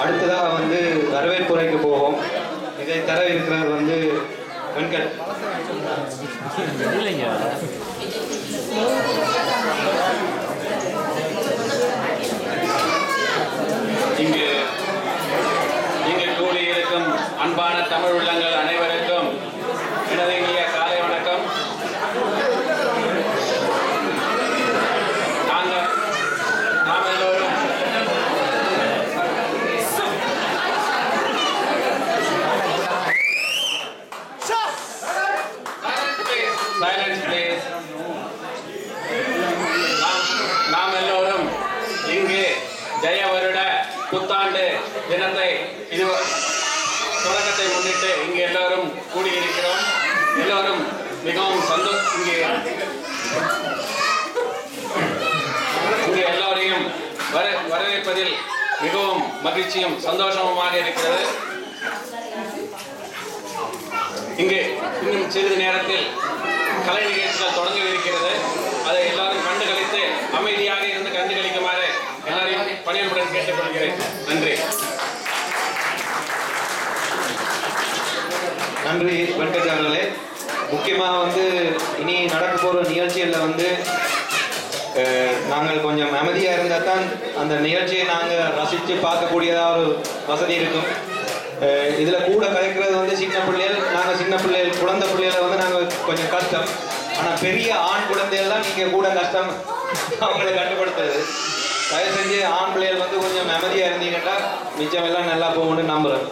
அடுத்ததாக வந்து வரவேற்புரைக்கு போவோம். இதை தர இருக்கிறவர் வந்து வெங்கட். இங்கு கூடியிருக்கும் அன்பான தமிழ் உள்ளங்கள் அனைவருக்கும் எனது இனிய காலை வணக்கம். நாம் எல்லோரும் நாம் எல்லோரும் இங்கு ஜெய வருட புத்தாண்டு தினத்தை தொடக்கத்தை முன்னிட்டு இங்கு எல்லோரும் கூடியிருக்கிறோம். எல்லோரும் மிகவும் இங்கு எல்லோரையும் வரவேற்பதில் மிகவும் மகிழ்ச்சியும் சந்தோஷமுமாக இருக்கிறது. இங்கு இன்னும் சிறிது நேரத்தில் கலை நிகழ்ச்சிகள் தொடங்கவிருக்கிறது. அதை எல்லாரும் கண்டுகளித்து அமைதியாக இருந்து கண்டுகளிக்குமாறு எல்லாரையும் பணியுடன் கேட்டுக்கொள்கிறேன். நன்றி. நன்றி வெங்கட் அவர்களே. முக்கியமாக வந்து இனி நடக்க போகிற நிகழ்ச்சிகளில் வந்து நாங்கள் கொஞ்சம் அமைதியாக இருந்தால் தான் அந்த நிகழ்ச்சியை நாங்கள் ரசித்து பார்க்கக்கூடியதாக ஒரு வசதி இருக்கும். இதில் கூட கலைக்கிறது வந்து சின்ன பிள்ளைகள், நாங்கள் சின்ன பிள்ளைகள் குழந்தை பிள்ளைகளை வந்து நாங்கள் கொஞ்சம் கஷ்டம். ஆனால் பெரிய ஆண் குழந்தைகள்லாம் நீங்கள் கூட கஷ்டம் அவங்களை கட்டுப்படுத்துறது. தயவு செஞ்சு ஆண் பிள்ளைகள் வந்து கொஞ்சம் அமைதியாக இருந்தீங்கன்னா மிச்சம் எல்லாம் நல்லா போகும்னு நம்புகிறேன்.